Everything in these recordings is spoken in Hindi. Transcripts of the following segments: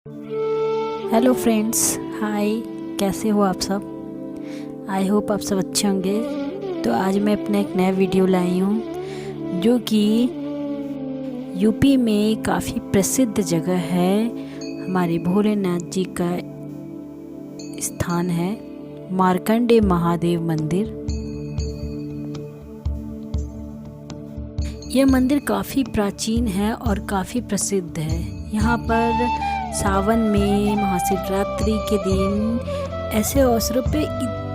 हेलो फ्रेंड्स, हाय। कैसे हो आप सब? आई होप आप सब अच्छे होंगे। तो आज मैं अपना एक नया वीडियो लाई हूँ जो कि यूपी में काफ़ी प्रसिद्ध जगह है। हमारे भोलेनाथ जी का स्थान है मार्कंडे महादेव मंदिर। यह मंदिर काफ़ी प्राचीन है और काफ़ी प्रसिद्ध है। यहाँ पर सावन में महाशिवरात्रि के दिन ऐसे अवसरों पे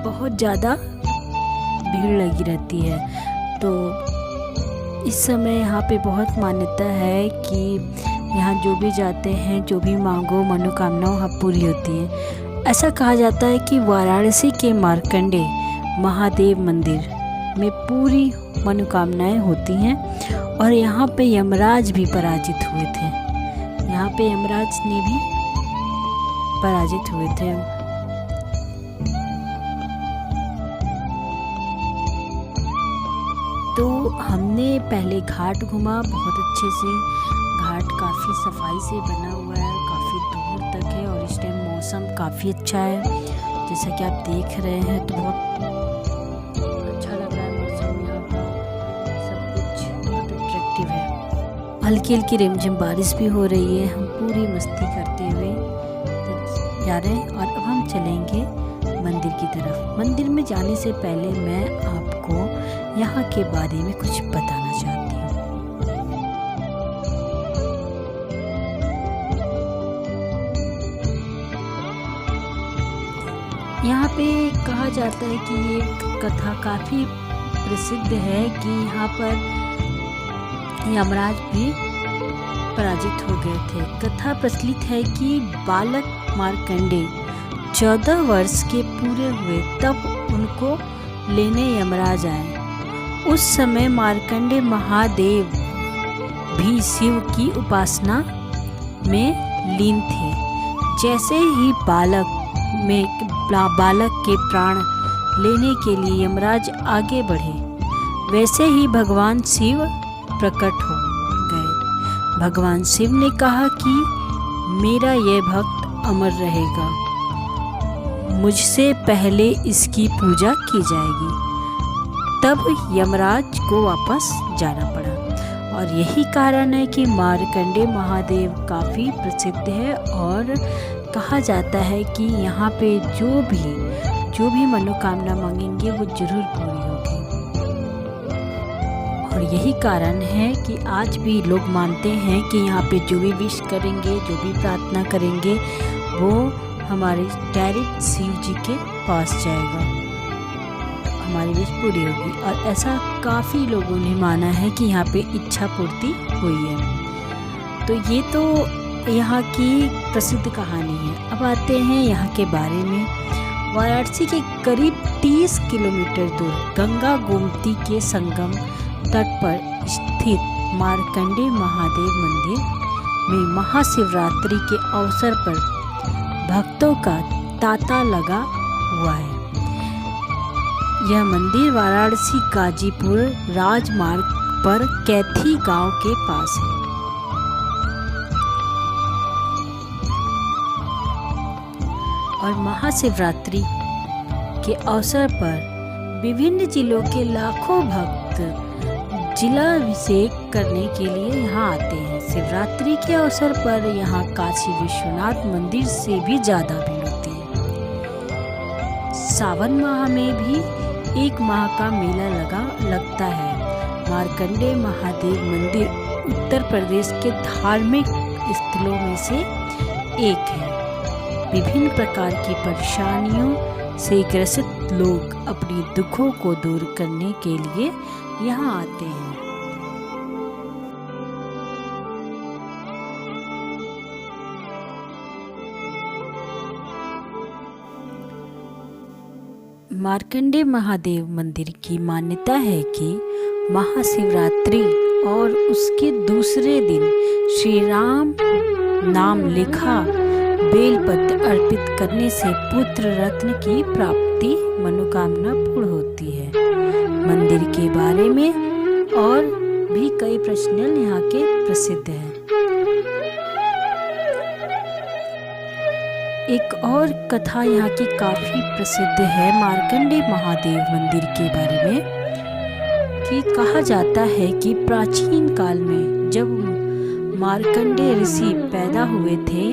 बहुत ज़्यादा भीड़ लगी रहती है। तो इस समय यहाँ पे बहुत मान्यता है कि यहाँ जो भी जाते हैं, जो भी मांगो मनोकामना वहाँ पूरी होती है। ऐसा कहा जाता है कि वाराणसी के मार्कंडे महादेव मंदिर में पूरी मनोकामनाएं होती हैं और यहाँ पे यमराज भी पराजित हुए थे। यहाँ पे यमराज ने भी पराजित हुए थे। तो हमने पहले घाट घूमा बहुत अच्छे से। घाट काफ़ी सफाई से बना हुआ है, काफ़ी दूर तक है और इस टाइम मौसम काफ़ी अच्छा है। जैसा कि आप देख रहे हैं तो बहुत अच्छा लग रहा है मौसम। यहाँ का सब कुछ बहुत अट्रैक्टिव है। हल्की हल्की रिमझिम बारिश भी हो रही है। हम पूरी मस्ती करते हुए जा रहे हैं और अब हम चलेंगे मंदिर की तरफ। मंदिर में जाने से पहले मैं आपको यहाँ के बारे में कुछ बताना चाहती हूँ। यहाँ पे कहा जाता है कि ये कथा काफ़ी प्रसिद्ध है कि यहाँ पर यमराज भी पराजित हो गए थे। कथा प्रचलित है कि बालक मार्कंडे 14 वर्ष के पूरे हुए तब उनको लेने यमराज आए। उस समय मार्कंडे महादेव भी शिव की उपासना में लीन थे। जैसे ही बालक के प्राण लेने के लिए यमराज आगे बढ़े, वैसे ही भगवान शिव प्रकट हो गए। भगवान शिव ने कहा कि मेरा यह भक्त अमर रहेगा, मुझसे पहले इसकी पूजा की जाएगी। तब यमराज को वापस जाना पड़ा और यही कारण है कि मार्कंडे महादेव काफ़ी प्रसिद्ध है और कहा जाता है कि यहाँ पे जो भी मनोकामना मांगेंगे वो जरूर पूरी होगी। और यही कारण है कि आज भी लोग मानते हैं कि यहाँ पे जो भी विश करेंगे, जो भी प्रार्थना करेंगे, वो हमारे डायरेक्ट शिव जी के पास जाएगा, हमारी विश पूरी होगी। और ऐसा काफ़ी लोगों ने माना है कि यहाँ पे इच्छा पूर्ति हुई है। तो ये तो यहाँ की प्रसिद्ध कहानी है। अब आते हैं यहाँ के बारे में। वाराणसी के करीब 30 किलोमीटर दूर गंगा गोमती के संगम तट पर स्थित मार्कंडे महादेव मंदिर में महाशिवरात्रि के अवसर पर भक्तों का तांता लगा हुआ है। यह मंदिर वाराणसी गाजीपुर राजमार्ग पर कैथी गांव के पास है। और महाशिवरात्रि के अवसर पर विभिन्न जिलों के लाखों भक्त जिलाभिषेक करने के लिए यहाँ आते हैं। शिवरात्रि के अवसर पर यहाँ काशी विश्वनाथ मंदिर से भी ज़्यादा भीड़ होती है। सावन माह में भी 1 माह का मेला लगता है। मार्कंडे महादेव मंदिर उत्तर प्रदेश के धार्मिक स्थलों में से एक है। विभिन्न प्रकार की परेशानियों से ग्रसित लोग अपने दुखों को दूर करने के लिए यहाँ आते हैं। मार्कंडे महादेव मंदिर की मान्यता है कि महाशिवरात्रि और उसके दूसरे दिन श्री राम नाम लिखा बेलपत्र अर्पित करने से पुत्र रत्न की प्राप्ति मनोकामना पूर्ण होती है। मंदिर के बारे में और भी कई प्रश्न यहाँ के प्रसिद्ध हैं। एक और कथा यहाँ की काफ़ी प्रसिद्ध है मार्कंडे महादेव मंदिर के बारे में, कि कहा जाता है कि प्राचीन काल में जब मार्कंडे ऋषि पैदा हुए थे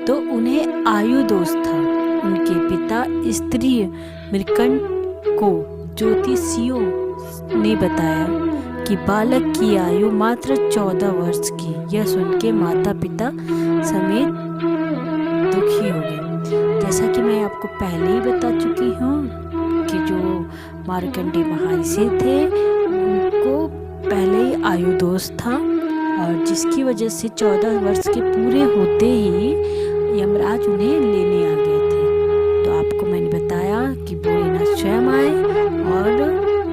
तो उन्हें आयु दोष था। उनके पिता स्त्री मृकंड को ज्योतिषियों ने बताया कि बालक की आयु मात्र 14 वर्ष की। यह सुन के माता पिता समेत दुखी हो गए। जैसा कि मैं आपको पहले ही बता चुकी हूँ कि जो मार्कंडे महर्षि थे उनको पहले ही आयु दोष था, और जिसकी वजह से 14 वर्ष के पूरे होते ही यमराज उन्हें लेने आ गए थे। तो आपको मैंने बताया कि भोलेनाथ स्वयं आए और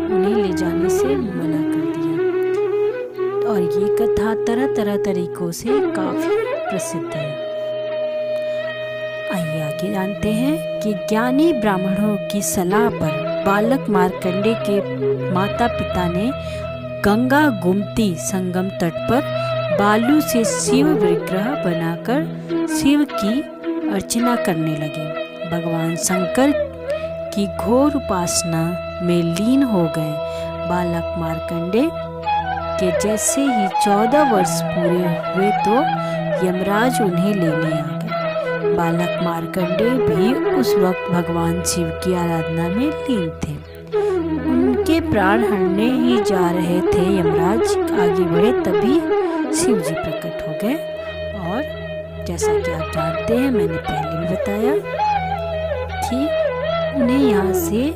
उन्हें ले जाने से मना कर दिया। और ये कथा तरह तरह तरीकों से काफ़ी प्रसिद्ध है। आइए आगे जानते हैं कि ज्ञानी ब्राह्मणों की सलाह पर बालक मार्कंडे के माता पिता ने गंगा गोमती संगम तट पर बालू से शिव विग्रह बनाकर शिव की अर्चना करने लगे। भगवान शंकर की घोर उपासना में लीन हो गए। बालक मार्कंडे के जैसे ही 14 वर्ष पूरे हुए तो यमराज उन्हें लेने आ गए। बालक मार्कंडे भी उस वक्त भगवान शिव की आराधना में लीन थे। उनके प्राण हरने ही जा रहे थे। यमराज आगे बढ़े तभी शिव जी प्रकट हो गए, और जैसा कि आप जानते हैं, मैंने पहले भी बताया कि उन्हें यहाँ से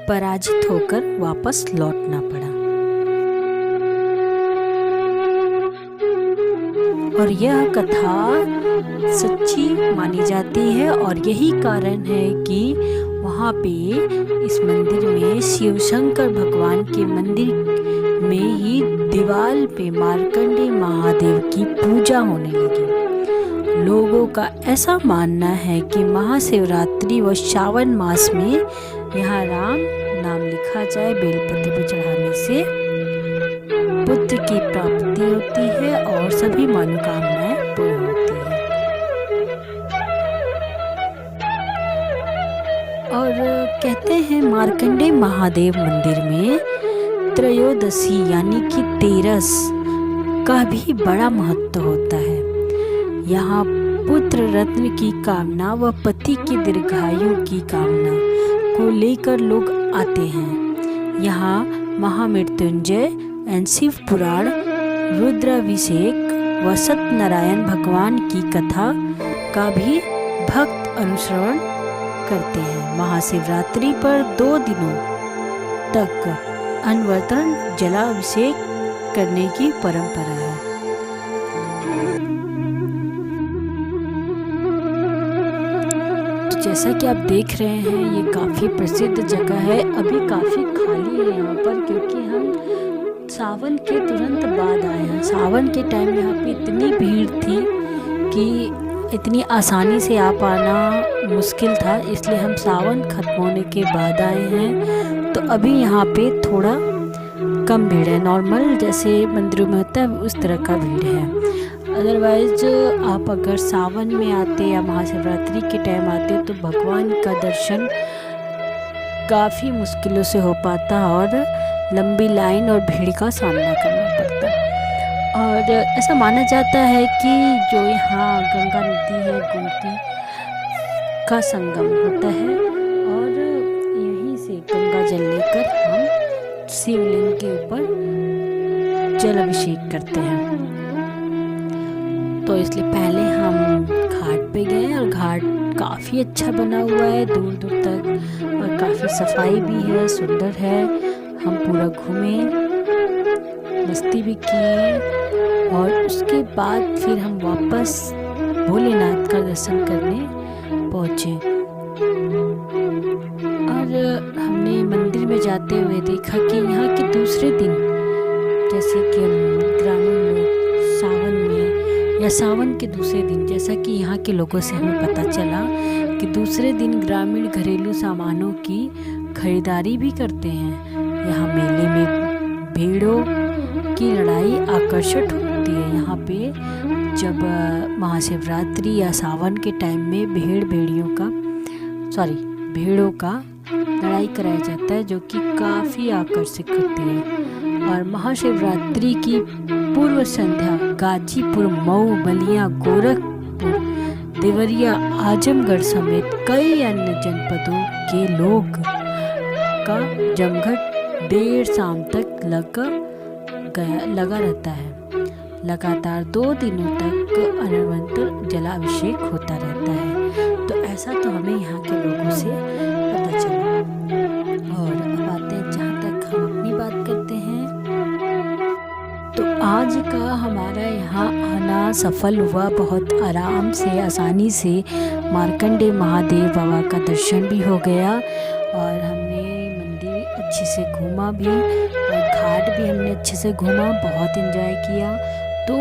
पराजित होकर वापस लौटना पड़ा। और यह कथा सच्ची मानी जाती है, और यही कारण है कि वहाँ पे इस मंदिर में शिव शंकर भगवान के मंदिर में ही दीवार पे मार्कंडे महादेव की पूजा होने लगी। लोगों का ऐसा मानना है कि महाशिवरात्रि व श्रावण मास में यहाँ राम नाम लिखा जाए बेलपत्र पर चढ़ाने से पुत्र की प्राप्ति होती है और सभी मनोकामनाएं पूर्ण होती है। और कहते हैं मार्कंडे महादेव मंदिर में त्रयोदशी यानी कि 13 का भी बड़ा महत्व होता है। यहाँ पुत्र रत्न की कामना व पति की दीर्घायु की कामना को लेकर लोग आते हैं। यहाँ महामृत्युंजय एंड शिव पुराण, रुद्राभिषेक व सत्यनारायण भगवान की कथा का भी भक्त अनुसरण करते हैं। महाशिवरात्रि पर 2 दिनों तक अनवरतन जलाभिषेक करने की परंपरा है। तो जैसा कि आप देख रहे हैं, ये काफ़ी प्रसिद्ध जगह है। अभी काफ़ी खाली है यहाँ पर, क्योंकि हम सावन के तुरंत बाद आए हैं। सावन के टाइम यहाँ पे इतनी भीड़ थी कि इतनी आसानी से आ पाना मुश्किल था, इसलिए हम सावन खत्म होने के बाद आए हैं। तो अभी यहाँ पे थोड़ा कम भीड़ है, नॉर्मल जैसे मंदिरों में होता है उस तरह का भीड़ है। अदरवाइज आप अगर सावन में आते या महाशिवरात्रि के टाइम आते तो भगवान का दर्शन काफ़ी मुश्किलों से हो पाता और लंबी लाइन और भीड़ का सामना करना पड़ता। और ऐसा माना जाता है कि जो यहाँ गंगा नदी है, गोमती का संगम होता है, और यहीं से गंगा जल लेकर हम शिवलिंग के ऊपर जल अभिषेक करते हैं। तो इसलिए पहले हम घाट पे गए, और घाट काफ़ी अच्छा बना हुआ है दूर दूर तक, और काफ़ी सफाई भी है, सुंदर है। हम पूरा घूमे, मस्ती भी की, और उसके बाद फिर हम वापस भोलेनाथ का दर्शन करने पहुँचे। और हमने मंदिर में जाते हुए देखा कि यहाँ के दूसरे दिन, जैसे कि हम ग्रामीण लोग सावन में या सावन के दूसरे दिन, जैसा कि यहाँ के लोगों से हमें पता चला कि दूसरे दिन ग्रामीण घरेलू सामानों की खरीदारी भी करते हैं। यहाँ मेले में भेड़ों की लड़ाई आकर्षक होती है यहाँ पे। जब महाशिवरात्रि या सावन के टाइम में भेड़ों का लड़ाई कराया जाता है, जो कि काफ़ी आकर्षित करती है। और महाशिवरात्रि की पूर्व संध्या गाजीपुर, मऊ, बलिया, गोरखपुर, देवरिया, आजमगढ़ समेत कई अन्य जनपदों के लोग का जमघट देर शाम तक लगा रहता है। लगातार 2 दिनों तक अनिरंतर जलाभिषेक होता रहता है। तो ऐसा तो हमें यहाँ के लोगों से पता चला। और अब आते हैं जहाँ तक हम अपनी बात करते हैं, तो आज का हमारा यहाँ आना सफल हुआ। बहुत आराम से, आसानी से मार्कंडेय महादेव बाबा का दर्शन भी हो गया और हमने मंदिर अच्छे से घूमा भी और घाट भी हमने अच्छे से घूमा, बहुत एंजॉय किया। तो